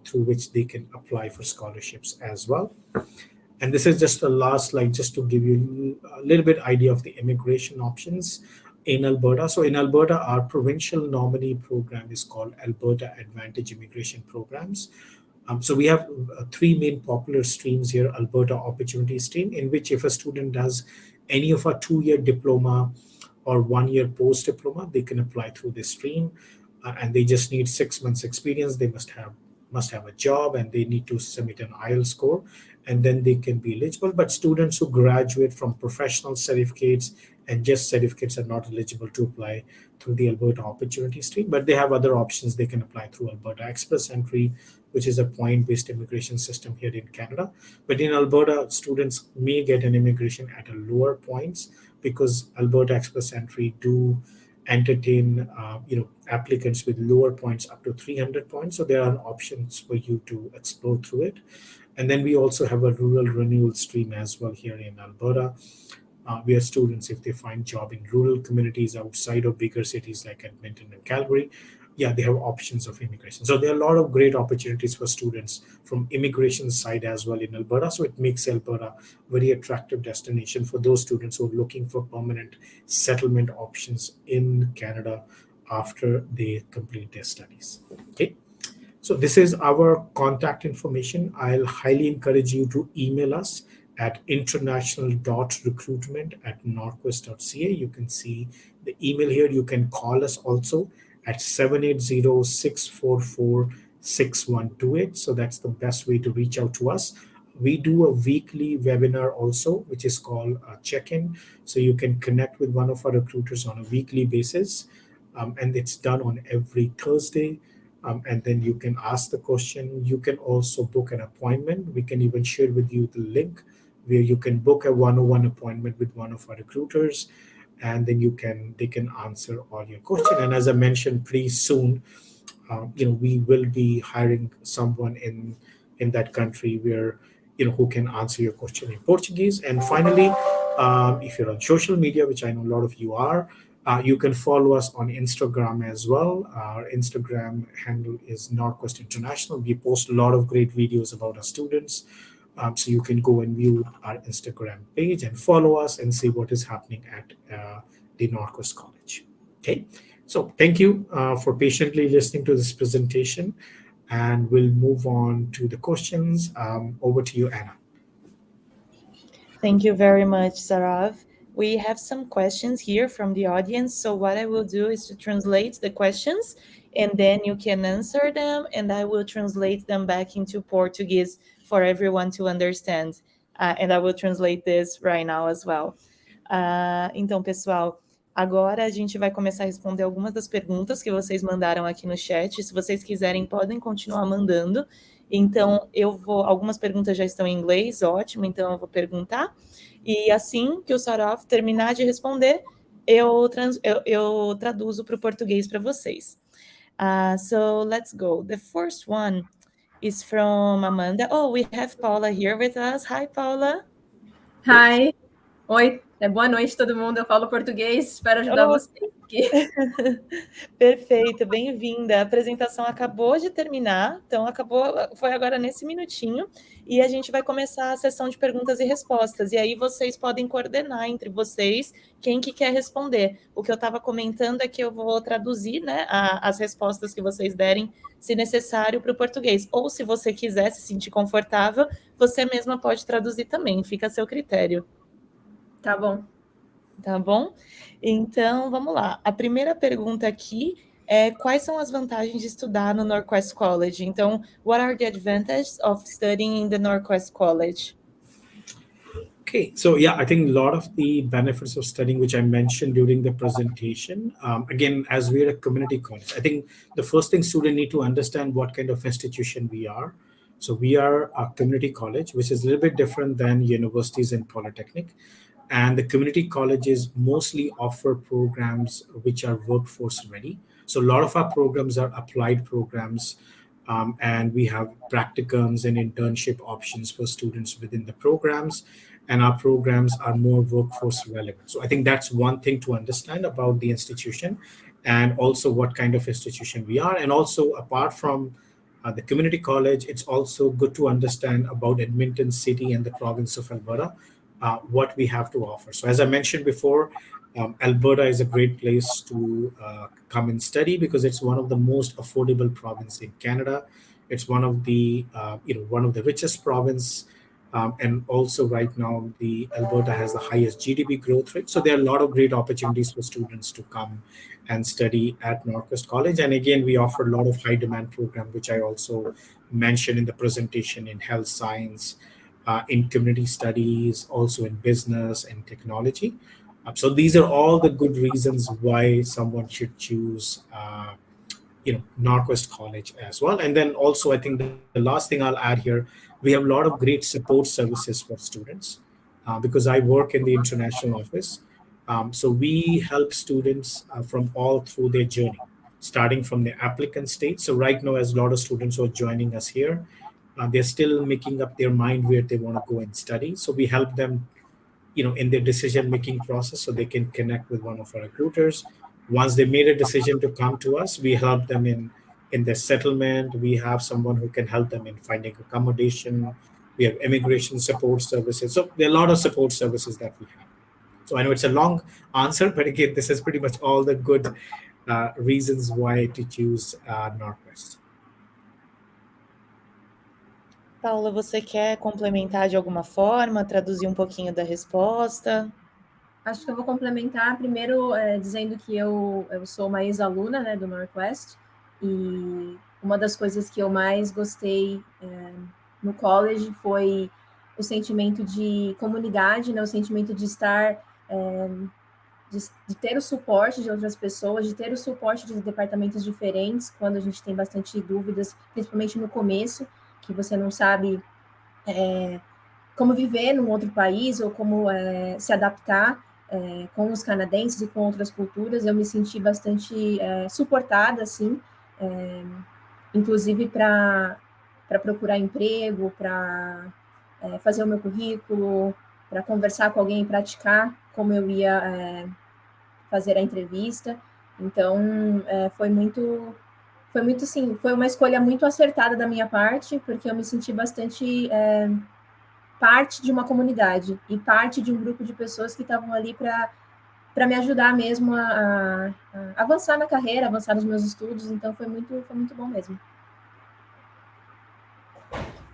through which they can apply for scholarships as well. And this is just the last slide, just to give you a little bit idea of the immigration options in Alberta. So in Alberta, our provincial nominee program is called Alberta Advantage Immigration Programs. So we have three main popular streams here: Alberta Opportunity Stream, in which if a student does any of a 2-year diploma or 1-year post-diploma, they can apply through this stream, and they just need 6 months experience. They must have a job, and they need to submit an IELTS score, and then they can be eligible. But students who graduate from professional certificates and just certificates are not eligible to apply through the Alberta Opportunity Stream, but they have other options. They can apply through Alberta Express Entry, which is a point-based immigration system here in Canada. But in Alberta, students may get an immigration at a lower points, because Alberta Express Entry do entertain applicants with lower points up to 300 points. So there are options for you to explore through it. And then we also have a rural renewal stream as well here in Alberta, where students, if they find job in rural communities outside of bigger cities like Edmonton and Calgary, they have options of immigration. So there are a lot of great opportunities for students from immigration side as well in Alberta. So it makes Alberta a very attractive destination for those students who are looking for permanent settlement options in Canada after they complete their studies. Okay. So this is our contact information. I'll highly encourage you to email us at international.recruitment@norquest.ca. You can see the email here. You can call us also at 780-644-6128. So that's the best way to reach out to us. We do a weekly webinar also, which is called a check-in. So you can connect with one of our recruiters on a weekly basis. And it's done on every Thursday. And then you can ask the question. You can also book an appointment. We can even share with you the link where you can book a one-on-one appointment with one of our recruiters, and then they can answer all your questions. And as I mentioned, pretty soon, we will be hiring someone in that country where who can answer your question in Portuguese. And finally, if you're on social media, which I know a lot of you are, you can follow us on Instagram as well. Our Instagram handle is NorQuest International. We post a lot of great videos about our students. So you can go and view our Instagram page and follow us and see what is happening at the NorQuest College. Okay. So thank you for patiently listening to this presentation, and we'll move on to the questions. Over to you, Anna. Thank you very much, Sarav. We have some questions here from the audience. So what I will do is to translate the questions, and then you can answer them, and I will translate them back into Portuguese for everyone to understand. And I will translate this right now as well. Então, pessoal, agora a gente vai começar a responder algumas das perguntas que vocês mandaram aqui no chat. Se vocês quiserem, podem continuar mandando. Então, algumas perguntas já estão em inglês, ótimo, então eu vou perguntar. E assim que o Sarav terminar de responder, eu traduzo para o português para vocês. So let's go. The first one is from Amanda. Oh, we have Paula here with us. Hi, Paula. Hi. Oi, boa noite todo mundo. Eu falo português, espero ajudar vocês aqui. Perfeito, bem-vinda. A apresentação acabou de terminar, então foi agora nesse minutinho, e a gente vai começar a sessão de perguntas e respostas, e aí vocês podem coordenar entre vocês quem que quer responder. O que eu estava comentando é que eu vou traduzir, né, as respostas que vocês derem, se necessário, para o português, ou se você quiser se sentir confortável, você mesma pode traduzir também, fica a seu critério. Tá bom. Tá bom? Então, vamos lá. A primeira pergunta aqui é: quais são as vantagens de estudar no NorQuest College? Então, what are the advantages of studying in the NorQuest College? Okay, so I think a lot of the benefits of studying, which I mentioned during the presentation, again, as we're a community college, I think the first thing students need to understand what kind of institution we are. So we are a community college, which is a little bit different than universities and polytechnic. And the community colleges mostly offer programs which are workforce ready. So a lot of our programs are applied programs, and we have practicums and internship options for students within the programs. And our programs are more workforce relevant. So I think that's one thing to understand about the institution, and also what kind of institution we are. And also, apart from the community college, it's also good to understand about Edmonton City and the province of Alberta, what we have to offer. So as I mentioned before, Alberta is a great place to come and study because it's one of the most affordable province in Canada. It's one of the one of the richest province, and also right now the Alberta has the highest GDP growth rate. So there are a lot of great opportunities for students to come and study at NorQuest College. And again, we offer a lot of high demand program, which I also mentioned in the presentation, in health science, in community studies, also in business and technology. So these are all the good reasons why someone should choose NorQuest College as well. And then also, I think the last thing I'll add here, we have a lot of great support services for students, because I work in the international office. So we help students from all through their journey, starting from the applicant stage. So right now, as a lot of students who are joining us here, they're still making up their mind where they want to go and study. So we help them in their decision making process so they can connect with one of our recruiters. Once they made a decision to come to us, we help them in their settlement. We have someone who can help them in finding accommodation. We have immigration support services. So there are a lot of support services that we have. So I know it's a long answer, but again, this is pretty much all the good reasons why to choose NorQuest. Paula, você quer complementar de alguma forma, traduzir um pouquinho da resposta? Acho que eu vou complementar primeiro dizendo que eu sou uma ex-aluna, né, do NorQuest, e uma das coisas que eu mais gostei no college foi o sentimento de comunidade, né, o sentimento de estar, de ter o suporte de outras pessoas, de ter o suporte de departamentos diferentes, quando a gente tem bastante dúvidas, principalmente no começo, que você não sabe como viver num outro país ou como se adaptar com os canadenses e com outras culturas. Eu me senti bastante suportada, assim, inclusive para procurar emprego, para fazer o meu currículo, para conversar com alguém e praticar como eu ia fazer a entrevista. Então, sim, foi uma escolha muito acertada da minha parte, porque eu me senti bastante parte de uma comunidade e parte de um grupo de pessoas que estavam ali para me ajudar mesmo a avançar na carreira, avançar nos meus estudos. Então, foi muito bom mesmo.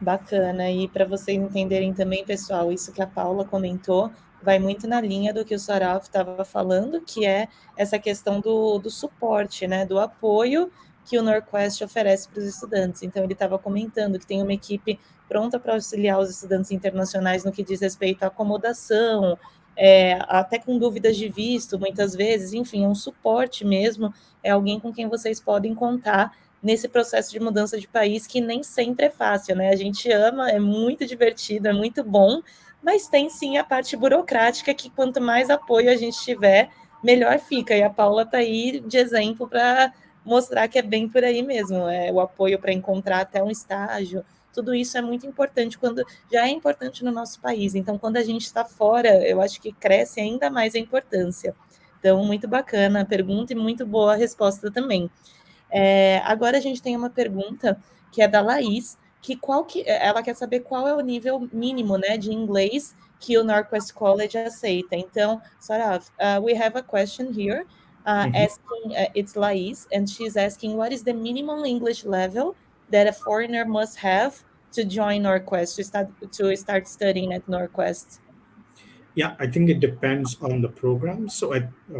Bacana. E para vocês entenderem também, pessoal, isso que a Paula comentou vai muito na linha do que o Saraf estava falando, que é essa questão do suporte, né, do apoio que o NorQuest oferece para os estudantes. Então, ele estava comentando que tem uma equipe pronta para auxiliar os estudantes internacionais no que diz respeito à acomodação, até com dúvidas de visto, muitas vezes, enfim, é um suporte mesmo, é alguém com quem vocês podem contar nesse processo de mudança de país, que nem sempre é fácil, né? A gente ama, é muito divertido, é muito bom, mas tem sim a parte burocrática, que quanto mais apoio a gente tiver, melhor fica. E a Paula está aí de exemplo para mostrar que é bem por aí mesmo, o apoio para encontrar até um estágio. Tudo isso é muito importante, quando já é importante no nosso país. Então, quando a gente está fora, eu acho que cresce ainda mais a importância. Então, muito bacana a pergunta e muito boa a resposta também. Agora a gente tem uma pergunta que é da Laís, ela quer saber qual é o nível mínimo, né, de inglês que o NorQuest College aceita. Então, Saraf, we have a question here asking, it's Laís, and she's asking, what is the minimum English level that a foreigner must have to join NorQuest, to start studying at NorQuest? Yeah, I think it depends on the program. So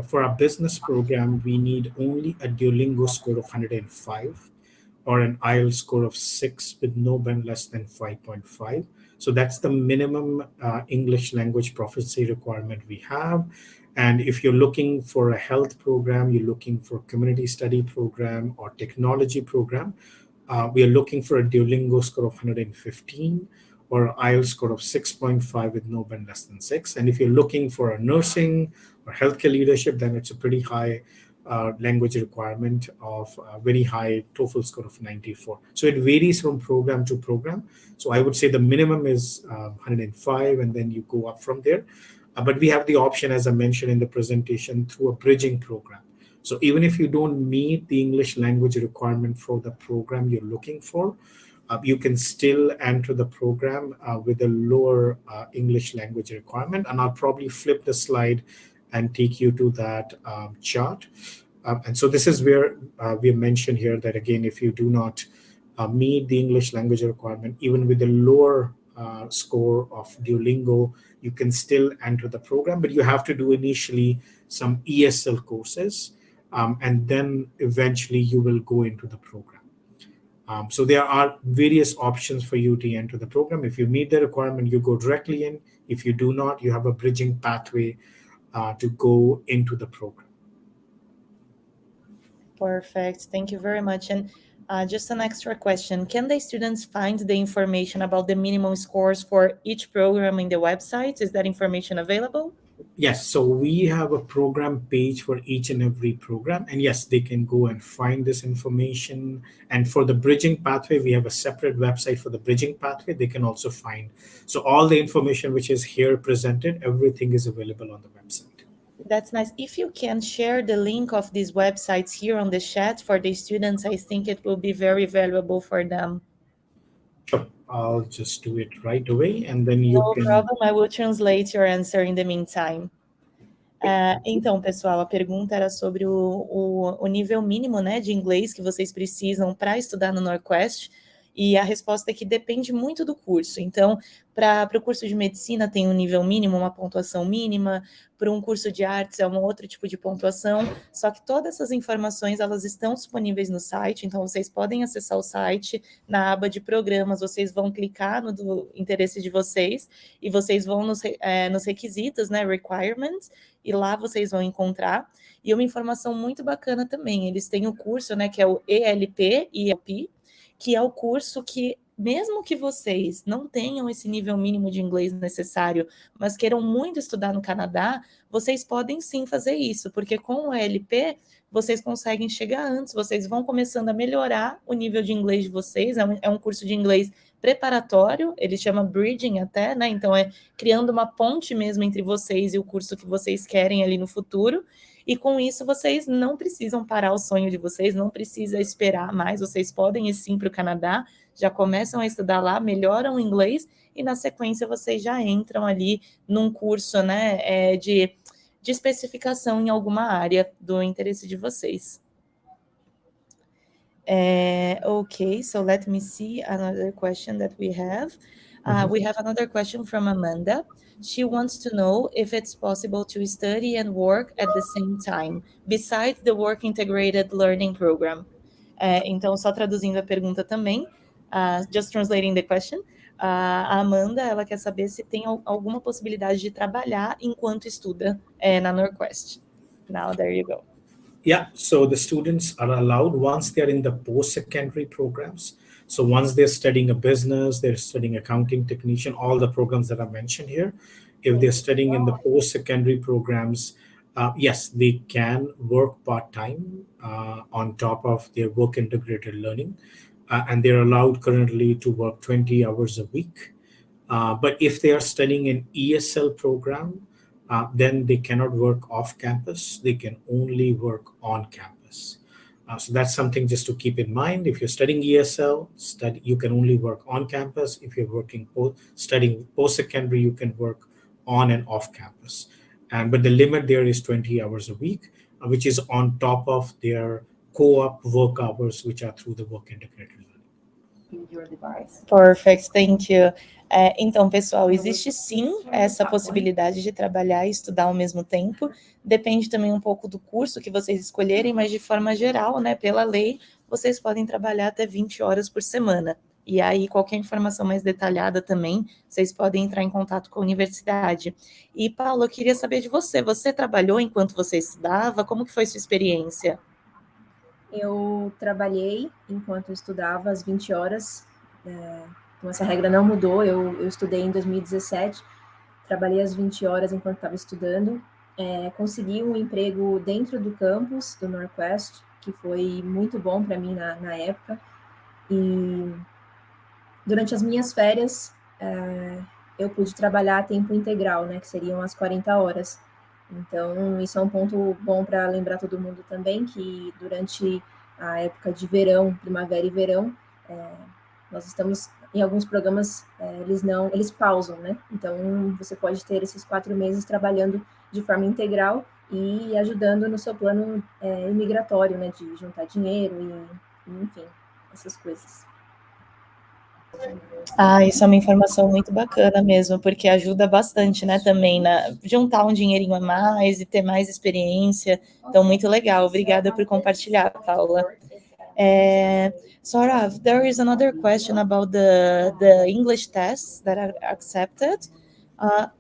for our business program, we need only a Duolingo score of 105 or an IELTS score of 6 with no band less than 5.5. So that's the minimum English language proficiency requirement we have. And if you're looking for a health program, you're looking for a community study program or technology program, we are looking for a Duolingo score of 115 or IELTS score of 6.5 with no band less than 6. And if you're looking for a nursing or healthcare leadership, then it's a pretty high language requirement of a very high TOEFL score of 94. So it varies from program to program. So I would say the minimum is 105, and then you go up from there. But we have the option, as I mentioned in the presentation, through a bridging program. So even if you don't meet the English language requirement for the program you're looking for, you can still enter the program with a lower English language requirement. And I'll probably flip the slide and take you to that chart. And so this is where we mentioned here that, again, if you do not meet the English language requirement, even with a lower score of Duolingo, you can still enter the program, but you have to do initially some ESL courses, and then eventually you will go into the program. So there are various options for you to enter the program. If you meet the requirement, you go directly in. If you do not, you have a bridging pathway to go into the program. Perfect. Thank you very much. And just an extra question. Can the students find the information about the minimum scores for each program in the website? Is that information available? Yes, so we have a program page for each and every program. And yes, they can go and find this information. And for the bridging pathway, we have a separate website for the bridging pathway. They can also find. So all the information which is here presented, everything is available on the website. That's nice. If you can share the link of these websites here on the chat for the students, I think it will be very valuable for them. Sure, I'll just do it right away, and then you No can... problem, I will translate your answer in the meantime. Então, pessoal, a pergunta era sobre o nível mínimo, né, de inglês que vocês precisam para estudar no NorQuest, e a resposta é que depende muito do curso. Então, para o curso de medicina tem um nível mínimo, uma pontuação mínima, para um curso de artes é um outro tipo de pontuação, só que todas essas informações, elas estão disponíveis no site, então vocês podem acessar o site, na aba de programas, vocês vão clicar no do interesse de vocês, e vocês vão nos requisitos, né, requirements, e lá vocês vão encontrar. E uma informação muito bacana também, eles têm o curso, né, que é o ELP, que é o curso que, mesmo que vocês não tenham esse nível mínimo de inglês necessário, mas queiram muito estudar no Canadá, vocês podem sim fazer isso, porque com o ELP vocês conseguem chegar antes, vocês vão começando a melhorar o nível de inglês de vocês, é um curso de inglês preparatório, ele chama Bridging até, né? Então é criando uma ponte mesmo entre vocês e o curso que vocês querem ali no futuro, e com isso vocês não precisam parar o sonho de vocês, não precisa esperar mais, vocês podem ir sim para o Canadá, já começam a estudar lá, melhoram o inglês, e na sequência vocês já entram ali num curso, né, de especificação em alguma área do interesse de vocês. Okay, so let me see another question that we have. We have another question from Amanda. She wants to know if it's possible to study and work at the same time, besides the work integrated learning program. Então, só traduzindo a pergunta também, just translating the question, a Amanda, ela quer saber se tem alguma possibilidade de trabalhar enquanto estuda na NorQuest. Now, there you go. Yeah, so the students are allowed once they're in the post-secondary programs. So once they're studying a business, they're studying accounting technician, all the programs that I mentioned here. If they're studying in the post-secondary programs, yes, they can work part-time on top of their work integrated learning. And they're allowed currently to work 20 hours a week. But if they are studying an ESL program, then they cannot work off campus. They can only work on campus. So that's something just to keep in mind. If you're studying ESL, you can only work on campus. If you're studying post-secondary, you can work on and off campus. But the limit there is 20 hours a week, which is on top of their co-op work hours, which are through the work integrated learning. Your device. Perfect, thank you. Então, pessoal, existe sim essa possibilidade de trabalhar e estudar ao mesmo tempo. Depende também um pouco do curso que vocês escolherem, mas de forma geral, né, pela lei, vocês podem trabalhar até 20 horas por semana. E aí, qualquer informação mais detalhada também, vocês podem entrar em contato com a universidade. E, Paulo, eu queria saber de você. Você trabalhou enquanto você estudava? Como que foi sua experiência? Eu trabalhei enquanto eu estudava às 20 horas. Então, essa regra não mudou. Eu estudei em 2017, trabalhei às 20 horas enquanto estava estudando. Consegui um emprego dentro do campus do NorQuest, que foi muito bom para mim na época. E durante as minhas férias, eu pude trabalhar a tempo integral, né, que seriam as 40 horas. Então, isso é um ponto bom para lembrar todo mundo também, que durante a época de verão, primavera e verão, nós estamos, em alguns programas, eles pausam, né? Então, você pode ter esses 4 meses trabalhando de forma integral e ajudando no seu plano imigratório, né? De juntar dinheiro e enfim, essas coisas. Isso é uma informação muito bacana mesmo, porque ajuda bastante, né, também na juntar um dinheirinho a mais e ter mais experiência. Então, muito legal. Obrigada por compartilhar, Paula. Saurav, there is another question about the English tests that are accepted.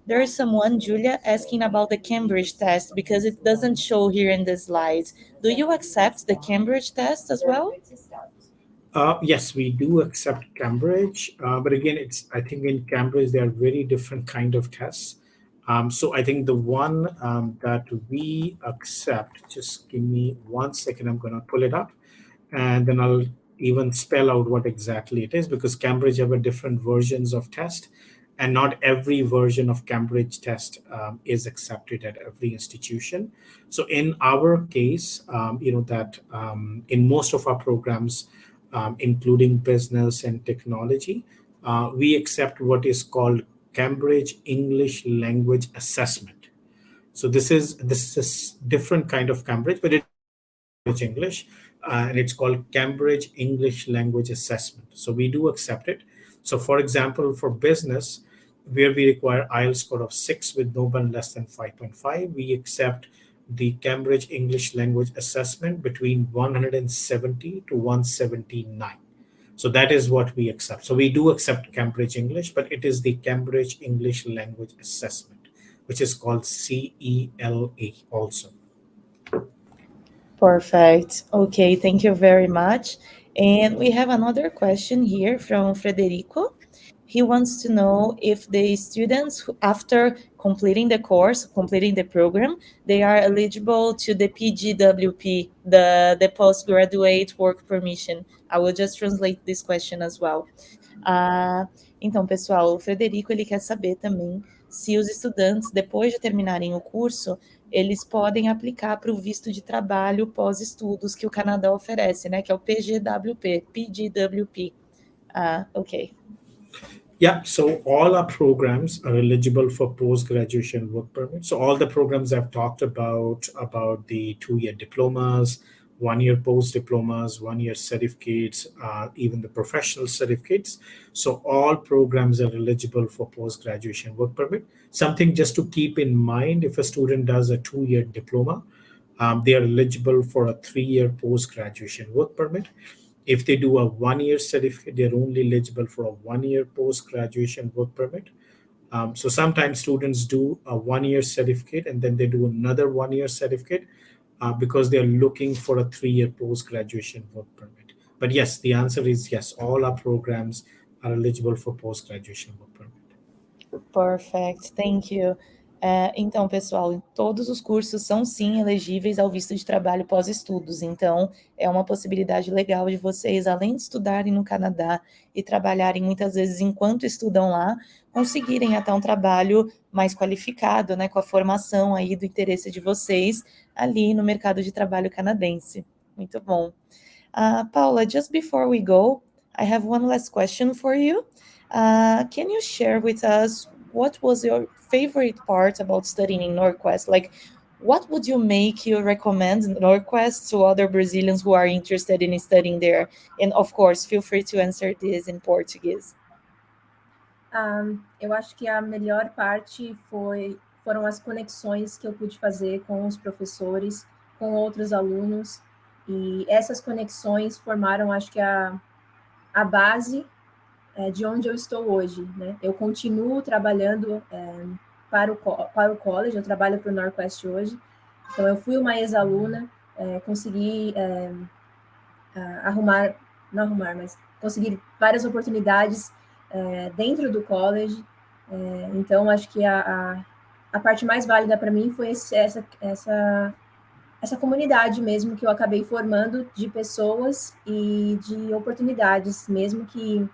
There is someone, Julia, asking about the Cambridge test because it doesn't show here in the slides. Do you accept the Cambridge test as well? Yes, we do accept Cambridge, but again, I think in Cambridge there are very different kind of tests. So I think the one that we accept, just give me 1 second, I'm going to pull it up, and then I'll even spell out what exactly it is, because Cambridge have a different versions of test, and not every version of Cambridge test is accepted at every institution. So in our case, in most of our programs, including business and technology, we accept what is called Cambridge English Language Assessment. So this is a different kind of Cambridge, but it's English, and it's called Cambridge English Language Assessment. So we do accept it. So for example, for business, where we require IELTS score of 6 with no band less than 5.5, we accept the Cambridge English Language Assessment between 170 to 179. So that is what we accept. So we do accept Cambridge English, but it is the Cambridge English Language Assessment, which is called CELA also. Perfect. Okay, thank you very much. And we have another question here from Frederico. He wants to know if the students, after completing the course, completing the program, they are eligible to the PGWP, the Postgraduate Work Permission. I will just translate this question as well. Então, pessoal, o Frederico ele quer saber também se os estudantes, depois de terminarem o curso, eles podem aplicar para o visto de trabalho pós-estudos que o Canadá oferece, né? Que é o PGWP. Okay. Yeah, so all our programs are eligible for post-graduation work permit. So all the programs I've talked about the 2-year diplomas, 1-year post-diplomas, 1-year certificates, even the professional certificates. So all programs are eligible for post-graduation work permit. Something just to keep in mind, if a student does a 2-year diploma, they are eligible for a 3-year post-graduation work permit. If they do a 1-year certificate, they're only eligible for a 1-year post-graduation work permit. So sometimes students do a 1-year certificate and then they do another 1-year certificate because they're looking for a 3-year post-graduation work permit. But yes, the answer is yes, all our programs are eligible for post-graduation work permit. Perfect, thank you. Então, pessoal, todos os cursos são sim elegíveis ao visto de trabalho pós-estudos. Então, é uma possibilidade legal de vocês, além de estudarem no Canadá e trabalharem muitas vezes enquanto estudam lá, conseguirem até um trabalho mais qualificado, né, com a formação aí do interesse de vocês ali no mercado de trabalho canadense. Muito bom. Paula, just before we go, I have one last question for you. Can you share with us what was your favorite part about studying in NorQuest? Like, what would you make you recommend NorQuest to other Brazilians who are interested in studying there? And of course, feel free to answer this in Portuguese. Eu acho que a melhor parte foram as conexões que eu pude fazer com os professores, com outros alunos, e essas conexões formaram, acho que a base de onde eu estou hoje, né? Eu continuo trabalhando para o college, eu trabalho para o NorQuest hoje, então eu fui uma ex-aluna, consegui conseguir várias oportunidades dentro do college, então acho que a parte mais válida para mim foi essa comunidade mesmo que eu acabei formando de pessoas e de oportunidades, mesmo que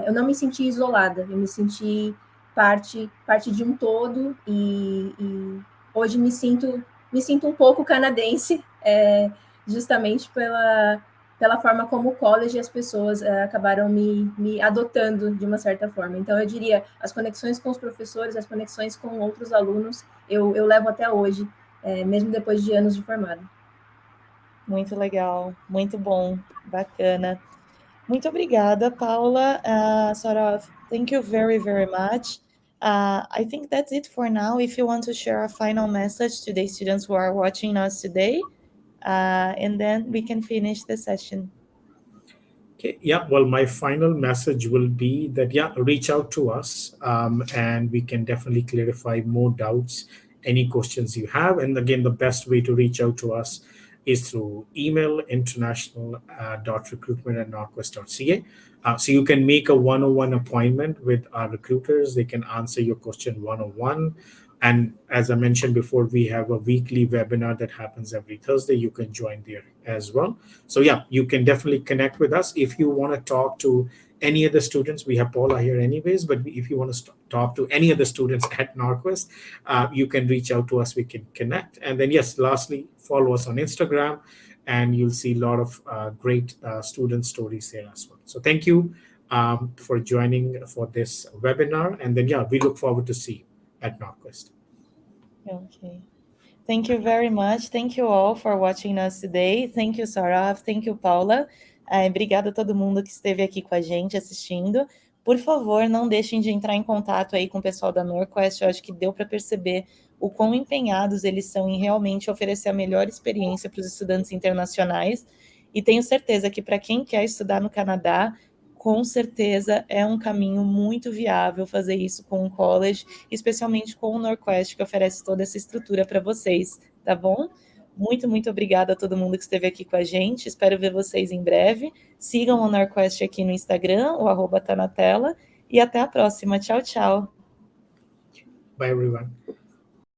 eu não me senti isolada, eu me senti parte de um todo e hoje me sinto um pouco canadense, justamente pela forma como o college e as pessoas acabaram me adotando de uma certa forma. Então, eu diria, as conexões com os professores, as conexões com outros alunos, eu levo até hoje, mesmo depois de anos de formado. Muito legal, muito bom, bacana. Muito obrigada, Paula. Saurav, thank you very, very much. I think that's it for now. If you want to share a final message to the students who are watching us today, and then we can finish the session. Okay, yeah, well, my final message will be that, yeah, reach out to us, and we can definitely clarify more doubts, any questions you have. And again, the best way to reach out to us is through email, international.recruitment@norquest.ca. So you can make a one-on-one appointment with our recruiters. They can answer your question one-on-one. And as I mentioned before, we have a weekly webinar that happens every Thursday. You can join there as well. So yeah, you can definitely connect with us. If you want to talk to any of the students, we have Paula here anyways, but if you want to talk to any of the students at NorQuest, you can reach out to us. We can connect. And then yes, lastly, follow us on Instagram, and you'll see a lot of great student stories there as well. So thank you for joining for this webinar. And then yeah, we look forward to see you at NorQuest. Okay. Thank you very much. Thank you all for watching us today. Thank you, Saurav. Thank you, Paula. Obrigada a todo mundo que esteve aqui com a gente assistindo. Por favor, não deixem de entrar em contato aí com o pessoal da NorQuest. Eu acho que deu para perceber o quão empenhados eles são em realmente oferecer a melhor experiência para os estudantes internacionais. E tenho certeza que para quem quer estudar no Canadá, com certeza é um caminho muito viável fazer isso com o college, especialmente com o NorQuest, que oferece toda essa estrutura para vocês, tá bom? Muito, muito obrigada a todo mundo que esteve aqui com a gente. Espero ver vocês em breve. Sigam o NorQuest aqui no Instagram, o @ tá na tela. E até a próxima. Tchau, tchau. Bye, everyone.